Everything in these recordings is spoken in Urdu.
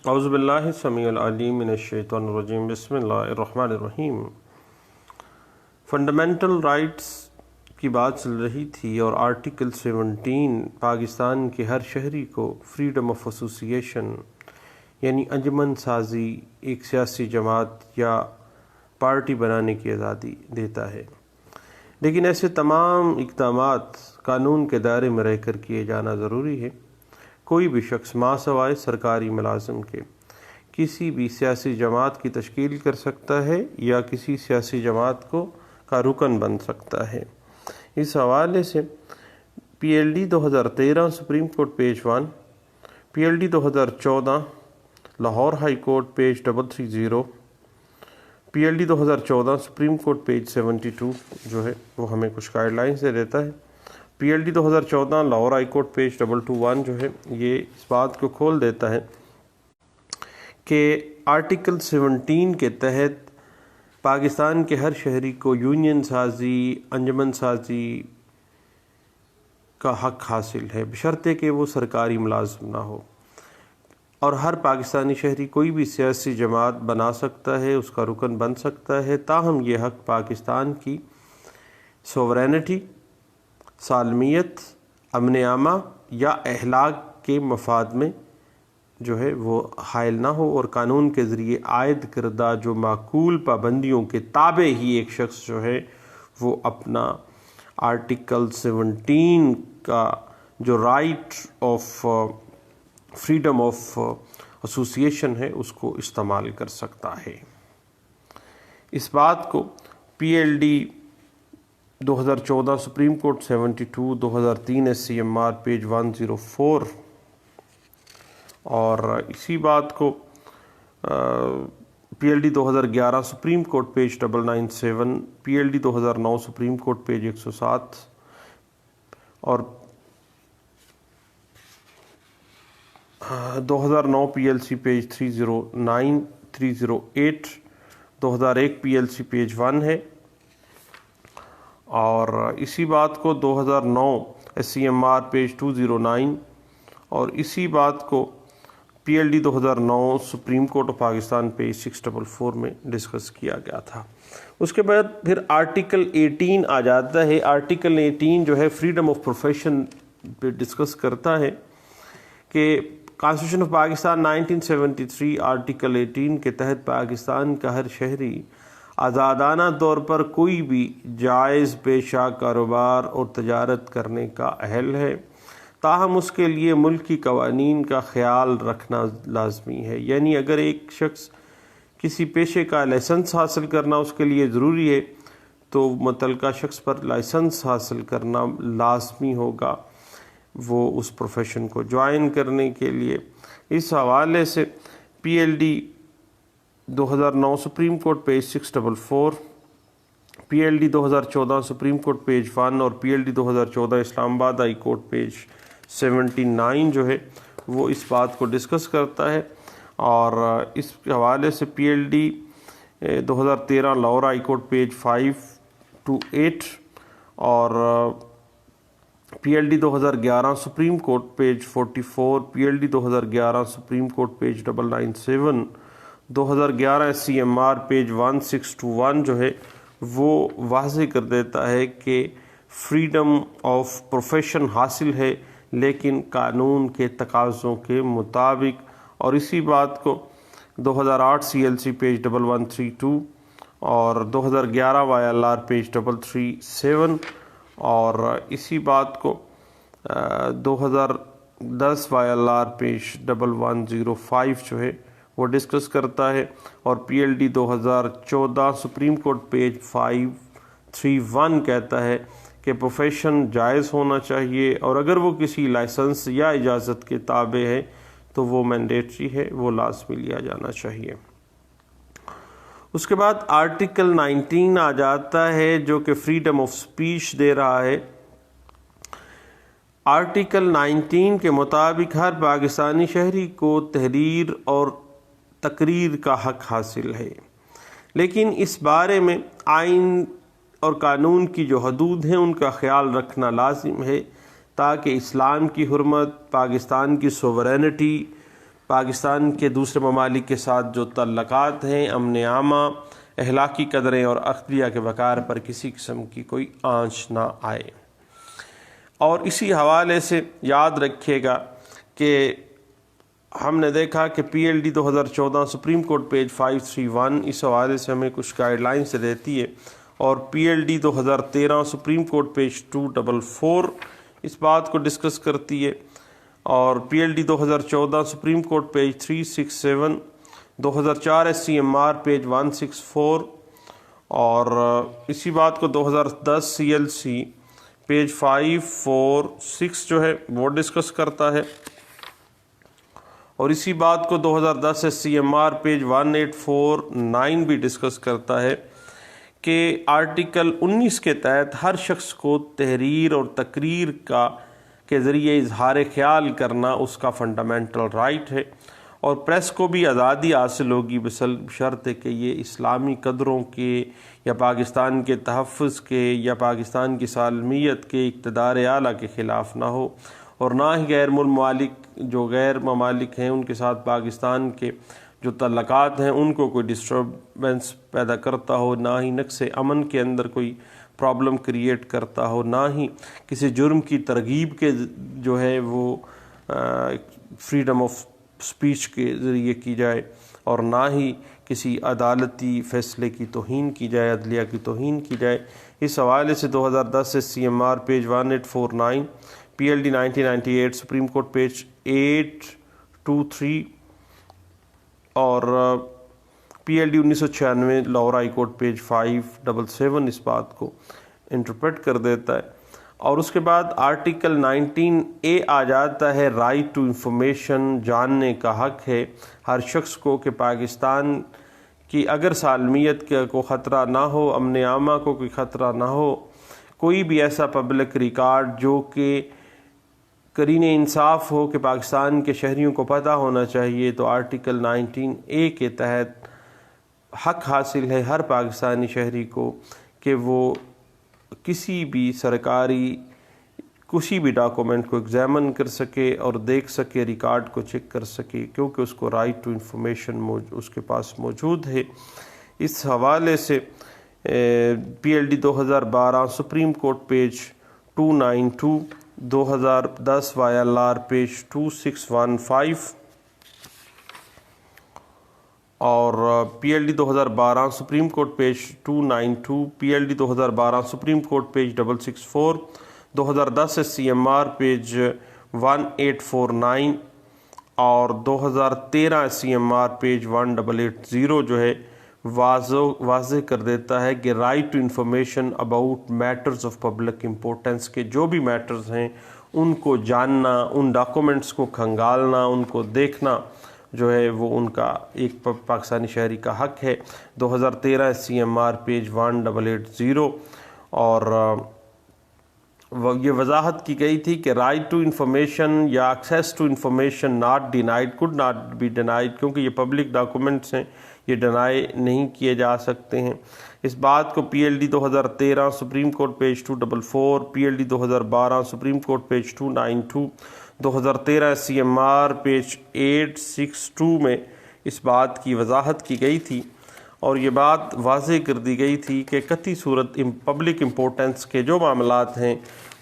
اعوذ باللہ السمیع العلیم من الشیطان الرجیم بسم اللہ الرحمن الرحیم۔ فنڈامنٹل رائٹس کی بات چل رہی تھی اور آرٹیکل 17 پاکستان کے ہر شہری کو فریڈم آف ایسوسیشن یعنی انجمن سازی، ایک سیاسی جماعت یا پارٹی بنانے کی آزادی دیتا ہے، لیکن ایسے تمام اقدامات قانون کے دائرے میں رہ کر کیے جانا ضروری ہے۔ کوئی بھی شخص ماسوائے سرکاری ملازم کے کسی بھی سیاسی جماعت کی تشکیل کر سکتا ہے یا کسی سیاسی جماعت کا رکن بن سکتا ہے۔ اس حوالے سے PLD 2013 supreme court page 1، PLD 2014 Lahore high court page 330، PLD 2014 supreme court page 72 جو ہے وہ ہمیں کچھ گائیڈ لائنز دے دیتا ہے۔ PLD 2014 Lahore high court page 221 جو ہے یہ اس بات کو کھول دیتا ہے کہ آرٹیکل 17 کے تحت پاکستان کے ہر شہری کو یونین سازی، انجمن سازی کا حق حاصل ہے، بشرطے کہ وہ سرکاری ملازم نہ ہو، اور ہر پاکستانی شہری کوئی بھی سیاسی جماعت بنا سکتا ہے، اس کا رکن بن سکتا ہے، تاہم یہ حق پاکستان کی سوورینٹی، سالمیت، امن عامہ یا اخلاق کے مفاد میں جو ہے وہ حائل نہ ہو، اور قانون کے ذریعے عائد کردہ جو معقول پابندیوں کے تابع ہی ایک شخص جو ہے وہ اپنا آرٹیکل 17 کا جو right of freedom of association ہے اس کو استعمال کر سکتا ہے۔ اس بات کو PLD 2014 supreme court 72، 2003 SCMR page 104 اور اسی بات کو PLD 2011 supreme court page 997، PLD 2009 supreme court page 107 اور 2009 PLC پیج 309، 308، 2001 PLC پیج 1 ہے، اور اسی بات کو 2009 SCMR پیج 209 اور اسی بات کو PLD 2009 supreme court of Pakistan page 644 میں ڈسکس کیا گیا تھا۔ اس کے بعد پھر آرٹیکل 18 آ جاتا ہے۔ آرٹیکل 18 جو ہے فریڈم آف پروفیشن پہ ڈسکس کرتا ہے کہ کانسٹیٹیوشن آف پاکستان 1973 آرٹیکل 18 کے تحت پاکستان کا ہر شہری آزادانہ طور پر کوئی بھی جائز پیشہ کاروبار اور تجارت کرنے کا اہل ہے، تاہم اس کے لیے ملکی قوانین کا خیال رکھنا لازمی ہے۔ یعنی اگر ایک شخص کسی پیشے کا لائسنس حاصل کرنا اس کے لیے ضروری ہے تو متعلقہ شخص پر لائسنس حاصل کرنا لازمی ہوگا وہ اس پروفیشن کو جوائن کرنے کے لیے۔ اس حوالے سے PLD 2009 supreme court page 644، PLD 2014 supreme court page 1 اور PLD 2014 اسلام آباد ہائی کورٹ پیج 79 جو ہے وہ اس بات کو ڈسکس کرتا ہے، اور اس حوالے سے PLD 2013 Lahore high court page 5 to 8 اور PLD 2011 supreme court page 44، PLD 2011 supreme court page 997، 2011 SCMR page 1621 جو ہے وہ واضح کر دیتا ہے کہ فریڈم آف پروفیشن حاصل ہے لیکن قانون کے تقاضوں کے مطابق، اور اسی بات کو 2008 CLC پیج 1132 اور 2011 YLR پیج 337 اور اسی بات کو 2010 YLR پیج 1105 جو ہے وہ ڈسکس کرتا ہے، اور PLD 2014 سپریم کورٹ پیج 531 کہتا ہے کہ پروفیشن جائز ہونا چاہیے، اور اگر وہ کسی لائسنس یا اجازت کے تابع ہے تو وہ مینڈیٹری ہے، وہ لازمی لیا جانا چاہیے۔ اس کے بعد آرٹیکل 19 آ جاتا ہے جو کہ فریڈم آف سپیچ دے رہا ہے۔ آرٹیکل 19 کے مطابق ہر پاکستانی شہری کو تحریر اور تقریر کا حق حاصل ہے، لیکن اس بارے میں آئین اور قانون کی جو حدود ہیں ان کا خیال رکھنا لازم ہے تاکہ اسلام کی حرمت، پاکستان کی سوورینٹی، پاکستان کے دوسرے ممالک کے ساتھ جو تعلقات ہیں، امن عامہ، اخلاقی قدریں اور عقیدہ کے وقار پر کسی قسم کی کوئی آنچ نہ آئے۔ اور اسی حوالے سے یاد رکھیے گا کہ ہم نے دیکھا کہ P L D 2014 supreme court page 531 اس حوالے سے ہمیں کچھ گائیڈ لائنس دیتی ہے، اور P L D 2013 supreme court page 244 اس بات کو ڈسکس کرتی ہے، اور P L D 2014 supreme court page 367، 2004 S C M R page 164، اور اسی بات کو 2010 سی ایل سی پیج 546 جو ہے وہ ڈسکس کرتا ہے، اور اسی بات کو 2010 S C M R page 1849 بھی ڈسکس کرتا ہے کہ آرٹیکل 19 کے تحت ہر شخص کو تحریر اور تقریر کے ذریعے اظہار خیال کرنا اس کا فنڈامنٹل رائٹ ہے، اور پریس کو بھی آزادی حاصل ہوگی بشرط کہ یہ اسلامی قدروں کے یا پاکستان کے تحفظ کے یا پاکستان کی سالمیت کے اقتدار اعلیٰ کے خلاف نہ ہو، اور نہ ہی غیر ممالک ہیں ان کے ساتھ پاکستان کے جو تعلقات ہیں ان کو کوئی ڈسٹربنس پیدا کرتا ہو، نہ ہی نقص امن کے اندر کوئی پرابلم کریٹ کرتا ہو، نہ ہی کسی جرم کی ترغیب کے جو ہے وہ فریڈم آف سپیچ کے ذریعے کی جائے، اور نہ ہی کسی عدالتی فیصلے کی توہین کی جائے، عدلیہ کی توہین کی جائے۔ اس حوالے سے 2010 S C M R page 1849، P L D 1998 supreme court page 823 اور P L D 1996 Lahore high court page 577 اس بات کو انٹرپریٹ کر دیتا ہے۔ اور اس کے بعد آرٹیکل 19A آ جاتا ہے، رائٹ ٹو انفارمیشن، جاننے کا حق ہے ہر شخص کو کہ پاکستان کی اگر سالمیت کا کوئی خطرہ نہ ہو، امن عامہ کو کوئی خطرہ نہ ہو، کوئی بھی ایسا پبلک ریکارڈ جو کہ قرین انصاف ہو کہ پاکستان کے شہریوں کو پتہ ہونا چاہیے، تو آرٹیکل 19A کے تحت حق حاصل ہے ہر پاکستانی شہری کو کہ وہ کسی بھی سرکاری کسی بھی ڈاکومنٹ کو ایگزامن کر سکے اور دیکھ سکے، ریکارڈ کو چیک کر سکے، کیونکہ اس کو رائٹ ٹو انفارمیشن اس کے پاس موجود ہے۔ اس حوالے سے P L D 2012 supreme court page 292، 2010 Y L R page 2615 اور P L D 2012 supreme court page 292، P L D 2012 supreme court page 664، 2010 S C M R page 1849 اور 2013 S C M R page 1880 جو ہے واضح کر دیتا ہے کہ right to information about matters of public importance کے جو بھی میٹرز ہیں ان کو جاننا، ان ڈاکومنٹس کو کھنگالنا، ان کو دیکھنا جو ہے وہ ان کا ایک پاکستانی شہری کا حق ہے۔ 2013 S C M R page 1880 اور یہ وضاحت کی گئی تھی کہ رائٹ ٹو انفارمیشن یا access to information not denied, could not be denied, کیونکہ یہ پبلک ڈاکومنٹس ہیں، یہ ڈینائی نہیں کیے جا سکتے ہیں۔ اس بات کو P L D 2013 supreme court page 244، P L D 2012 supreme court page 292، 2013 S C M R page 862 میں اس بات کی وضاحت کی گئی تھی، اور یہ بات واضح کر دی گئی تھی کہ قطعی صورت پبلک امپورٹنس کے جو معاملات ہیں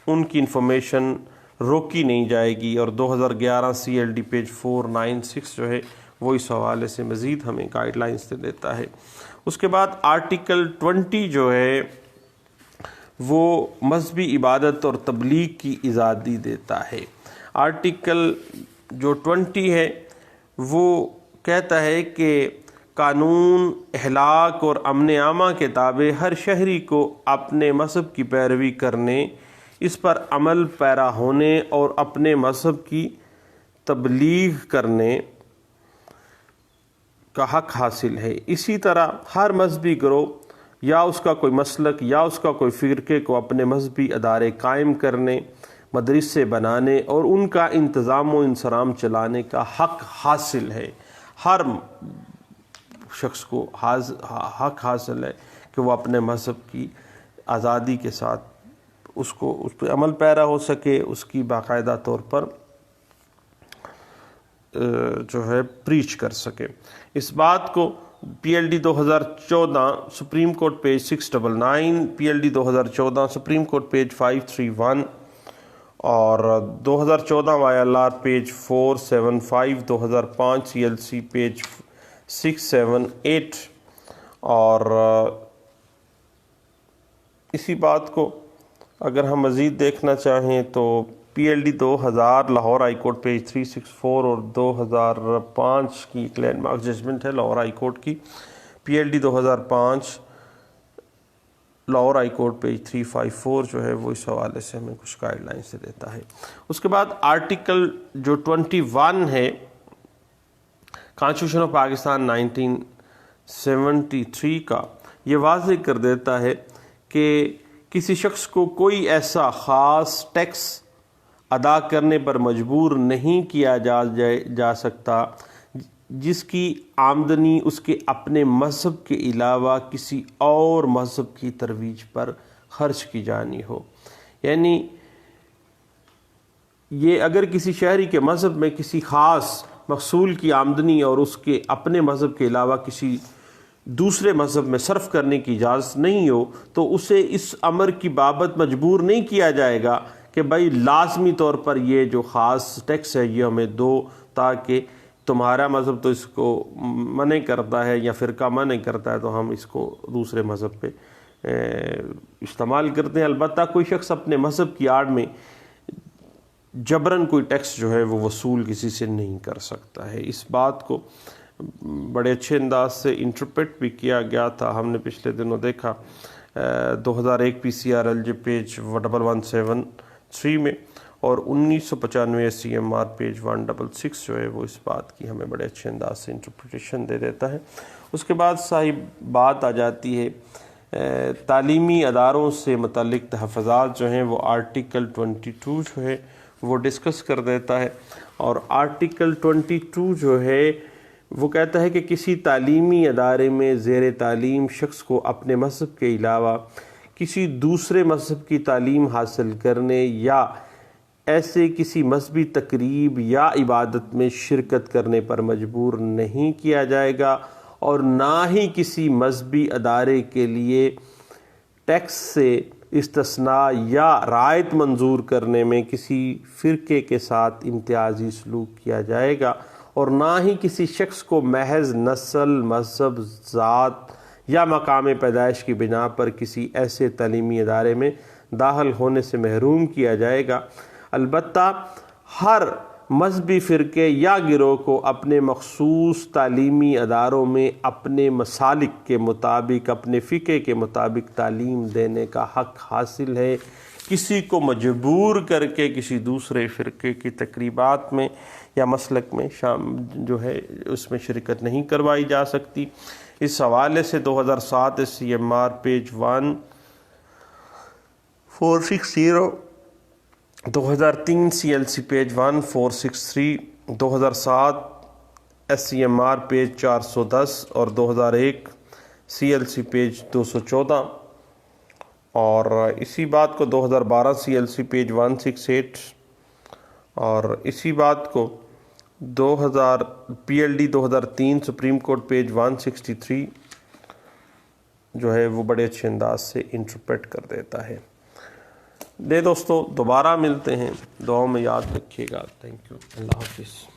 ان کی انفارمیشن روکی نہیں جائے گی، اور 2011 سی ایل ڈی پیج 496 جو ہے وہ اس حوالے سے مزید ہمیں گائیڈ لائنس دے دیتا ہے۔ اس کے بعد آرٹیکل 20 جو ہے وہ مذہبی عبادت اور تبلیغ کی آزادی دیتا ہے۔ آرٹیکل جو 20 ہے وہ کہتا ہے کہ قانون، اخلاق اور امن عامہ کے تابع ہر شہری کو اپنے مذہب کی پیروی کرنے، اس پر عمل پیرا ہونے اور اپنے مذہب کی تبلیغ کرنے کا حق حاصل ہے۔ اسی طرح ہر مذہبی گروہ یا اس کا کوئی مسلک یا اس کا کوئی فرقے کو اپنے مذہبی ادارے قائم کرنے، مدرسے بنانے اور ان کا انتظام و انصرام چلانے کا حق حاصل ہے۔ ہر شخص کو حق حاصل ہے کہ وہ اپنے مذہب کی آزادی کے ساتھ اس پہ عمل پیرا ہو سکے، اس کی باقاعدہ طور پر جو ہے پریچ کر سکے۔ اس بات کو P L D 2014 supreme court page 699، P L D 2014 supreme court page 531 اور 2014 Y L R page 475، 2005 C L C page 678 اور اسی بات کو اگر ہم مزید دیکھنا چاہیں تو پی L D 2000 Lahore high court page 364 اور 2005 کی ایک لینڈ مارک ججمنٹ ہے لاہور ہائی کورٹ کی، پی L D 2005 Lahore high court page 354 جو ہے وہ اس حوالے سے ہمیں کچھ گائیڈ لائن سے دیتا ہے۔ اس کے بعد آرٹیکل جو 21 ہے کانسٹیٹیوشن آف پاکستان 1973 کا، یہ واضح کر دیتا ہے کہ کسی شخص کو کوئی ایسا خاص ٹیکس ادا کرنے پر مجبور نہیں کیا جا سکتا جس کی آمدنی اس کے اپنے مذہب کے علاوہ کسی اور مذہب کی ترویج پر خرچ کی جانی ہو۔ یعنی یہ اگر کسی شہری کے مذہب میں کسی خاص محصول کی آمدنی اور اس کے اپنے مذہب کے علاوہ کسی دوسرے مذہب میں صرف کرنے کی اجازت نہیں ہو تو اسے اس امر کی بابت مجبور نہیں کیا جائے گا کہ بھائی لازمی طور پر یہ جو خاص ٹیکس ہے یہ ہمیں دو، تاکہ تمہارا مذہب تو اس کو منع کرتا ہے یا فرقہ منع کرتا ہے تو ہم اس کو دوسرے مذہب پہ استعمال کرتے ہیں۔ البتہ کوئی شخص اپنے مذہب کی آڑ میں جبراً کوئی ٹیکس جو ہے وہ وصول کسی سے نہیں کر سکتا ہے۔ اس بات کو بڑے اچھے انداز سے انٹرپریٹ بھی کیا گیا تھا، ہم نے پچھلے دنوں دیکھا 2001 P C R L J page 1173 میں اور 1995 سی ایم آر پیج 166 جو ہے وہ اس بات کی ہمیں بڑے اچھے انداز سے انٹرپریٹیشن دے دیتا ہے۔ اس کے بعد صاحب بات آ جاتی ہے تعلیمی اداروں سے متعلق تحفظات جو ہیں وہ آرٹیکل 22 جو ہے وہ ڈسکس کر دیتا ہے، اور آرٹیکل 22 جو ہے وہ کہتا ہے کہ کسی تعلیمی ادارے میں زیر تعلیم شخص کو اپنے مذہب کے علاوہ کسی دوسرے مذہب کی تعلیم حاصل کرنے یا ایسے کسی مذہبی تقریب یا عبادت میں شرکت کرنے پر مجبور نہیں کیا جائے گا، اور نہ ہی کسی مذہبی ادارے کے لیے ٹیکس سے استثناء یا رعایت منظور کرنے میں کسی فرقے کے ساتھ امتیازی سلوک کیا جائے گا، اور نہ ہی کسی شخص کو محض نسل، مذہب، ذات یا مقام پیدائش کی بنا پر کسی ایسے تعلیمی ادارے میں داخل ہونے سے محروم کیا جائے گا۔ البتہ ہر مذہبی فرقے یا گروہ کو اپنے مخصوص تعلیمی اداروں میں اپنے مسالک کے مطابق، اپنے فقہ کے مطابق تعلیم دینے کا حق حاصل ہے۔ کسی کو مجبور کر کے کسی دوسرے فرقے کی تقریبات میں یا مسلک میں جو ہے اس میں شرکت نہیں کروائی جا سکتی۔ اس حوالے سے 2007 C M R page 1460، 2003 C L C page 1463، 2007 S C M R page 410 اور 2001 سی ایل سی پیج 214، اور اسی بات کو 2012 سی ایل سی پیج 168 اور اسی بات کو 2000 پی L D 2003 supreme court page 163 جو ہے وہ بڑے اچھے انداز سے انٹرپریٹ کر دیتا ہے۔ دوستو دوبارہ ملتے ہیں، دعاؤں میں یاد رکھیے گا۔ تھینک یو، اللہ حافظ۔